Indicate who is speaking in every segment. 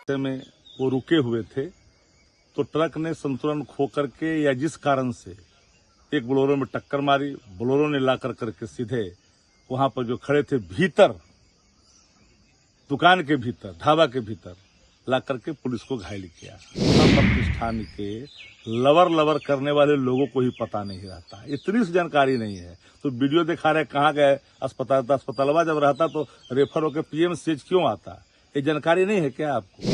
Speaker 1: रास्ते में वो रुके हुए थे तो ट्रक ने संतुलन खो करके या जिस कारण से एक बोलेरो में टक्कर मारी। बोलेरो ने ला करके सीधे वहां पर जो खड़े थे भीतर, दुकान के भीतर, ढाबा के भीतर ला करके पुलिस को घायल किया। प्रतिष्ठान के लवर करने वाले लोगों को ही पता नहीं रहता, इतनी सी जानकारी नहीं है। तो वीडियो दिखा रहे कहाँ गए अस्पताल, अस्पतालवा जब रहता तो रेफर होकर पीएमसीएच क्यों आता, ये जानकारी नहीं है क्या आपको?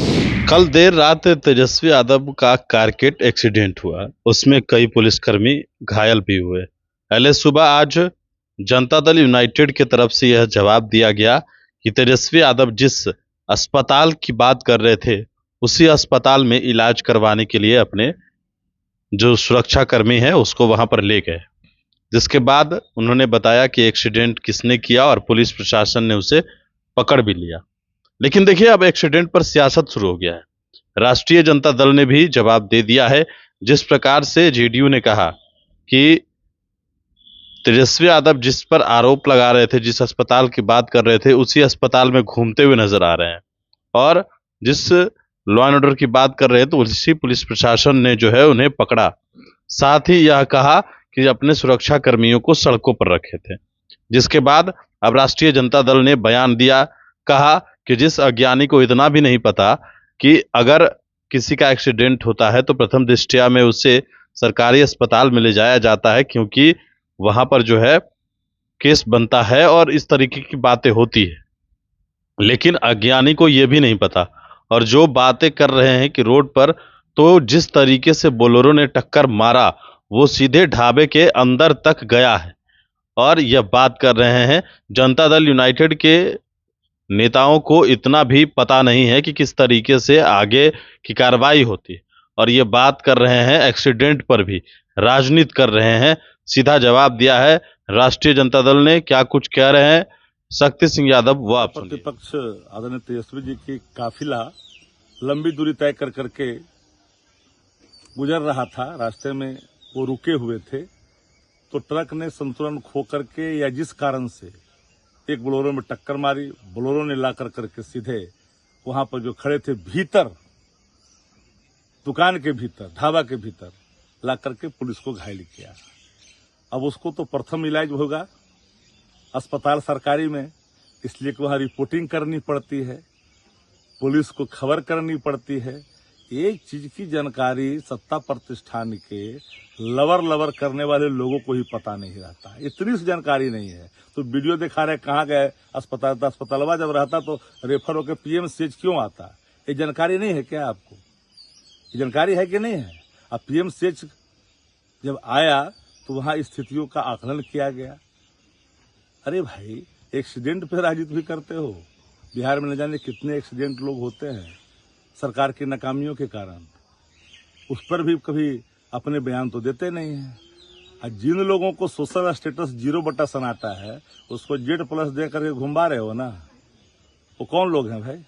Speaker 2: कल देर रात तेजस्वी यादव का कारकेट एक्सीडेंट हुआ, उसमें कई पुलिसकर्मी घायल भी हुए। पहले सुबह आज जनता दल यूनाइटेड की तरफ से यह जवाब दिया गया कि तेजस्वी यादव जिस अस्पताल की बात कर रहे थे उसी अस्पताल में इलाज करवाने के लिए अपने जो सुरक्षा कर्मी है उसको वहां पर ले गए, जिसके बाद उन्होंने बताया कि एक्सीडेंट किसने किया और पुलिस प्रशासन ने उसे पकड़ भी लिया। लेकिन देखिए, अब एक्सीडेंट पर सियासत शुरू हो गया है। राष्ट्रीय जनता दल ने भी जवाब दे दिया है। जिस प्रकार से जेडीयू ने कहा कि तेजस्वी यादव जिस पर आरोप लगा रहे थे, जिस अस्पताल की बात कर रहे थे, उसी अस्पताल में घूमते हुए नजर आ रहे हैं, और जिस लॉ एंड ऑर्डर की बात कर रहे हैं तो उसी पुलिस प्रशासन ने जो है उन्हें पकड़ा। साथ ही यह कहा कि अपने सुरक्षा कर्मियों को सड़कों पर रखे थे। जिसके बाद अब राष्ट्रीय जनता दल ने बयान दिया, कहा कि जिस अज्ञानी को इतना भी नहीं पता कि अगर किसी का एक्सीडेंट होता है तो प्रथम दृष्टया में उसे सरकारी अस्पताल में ले जाया जाता है, क्योंकि वहां पर जो है केस बनता है और इस तरीके की बातें होती है। लेकिन अज्ञानी को यह भी नहीं पता, और जो बातें कर रहे हैं कि रोड पर तो जिस तरीके से बोलेरो ने टक्कर मारा वो सीधे ढाबे के अंदर तक गया है। और यह बात कर रहे हैं जनता दल यूनाइटेड के नेताओं को इतना भी पता नहीं है कि किस तरीके से आगे की कार्रवाई होती है, और ये बात कर रहे हैं एक्सीडेंट पर भी राजनीति कर रहे हैं। सीधा जवाब दिया है राष्ट्रीय जनता दल ने। क्या कुछ कह रहे हैं शक्ति सिंह यादव, वो आप सुनिए।
Speaker 1: प्रतिपक्ष आदरणीय तेजस्वी जी की काफिला लंबी दूरी तय कर करके गुजर रहा था। रास्ते में वो रुके हुए थे तो ट्रक ने संतुलन खो करके या जिस कारण से एक बोलेरो में टक्कर मारी। बोलेरो ने ला करके सीधे वहां पर जो खड़े थे भीतर, दुकान के भीतर, ढाबा के भीतर ला करके पुलिस को घायल किया। अब उसको तो प्रथम इलाज होगा अस्पताल सरकारी में, इसलिए कि वहां रिपोर्टिंग करनी पड़ती है, पुलिस को खबर करनी पड़ती है। एक चीज की जानकारी सत्ता प्रतिष्ठान के लवर करने वाले लोगों को ही पता नहीं रहता, इतनी सी जानकारी नहीं है। तो वीडियो दिखा रहे कहाँ गए अस्पताल, अस्पतालवा जब रहता तो रेफर होकर पीएमसीएच क्यों आता, ये जानकारी नहीं है क्या आपको? ये जानकारी है कि नहीं है? अब पीएमसीएच जब आया तो वहां स्थितियों का आकलन किया गया। अरे भाई, एक्सीडेंट पे राजनीति भी करते हो। बिहार में न जाने कितने एक्सीडेंट लोग होते हैं सरकार की नाकामियों के कारण, उस पर भी कभी अपने बयान तो देते नहीं है। और जिन लोगों को सोशल स्टेटस 0 सनाता है उसको Z+ दे करके घुमा रहे हो ना, वो कौन लोग हैं भाई?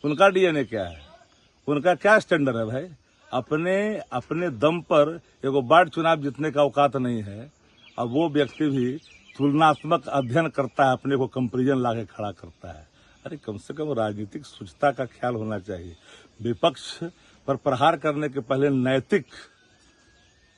Speaker 1: उनका डीएनए क्या है, उनका क्या स्टैंडर्ड है भाई? अपने दम पर एगो वार्ड चुनाव जीतने का औकात नहीं है। अब वो व्यक्ति भी तुलनात्मक अध्ययन करता है, अपने को कंपेरिजन लाके खड़ा करता है। अरे कम से कम राजनीतिक शुचिता का ख्याल होना चाहिए। विपक्ष पर प्रहार करने के पहले नैतिक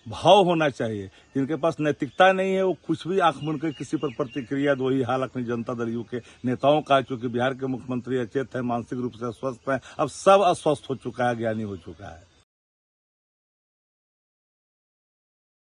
Speaker 1: भाव होना चाहिए। जिनके पास नैतिकता नहीं है वो कुछ भी आंख मूंद कर किसी पर प्रतिक्रिया दो। ही हाल अपनी जनता दल यू के नेताओं का, चूंकि बिहार के मुख्यमंत्री अचेत है, मानसिक रूप से अस्वस्थ है, अब सब अस्वस्थ हो चुका है, ज्ञानी हो चुका है।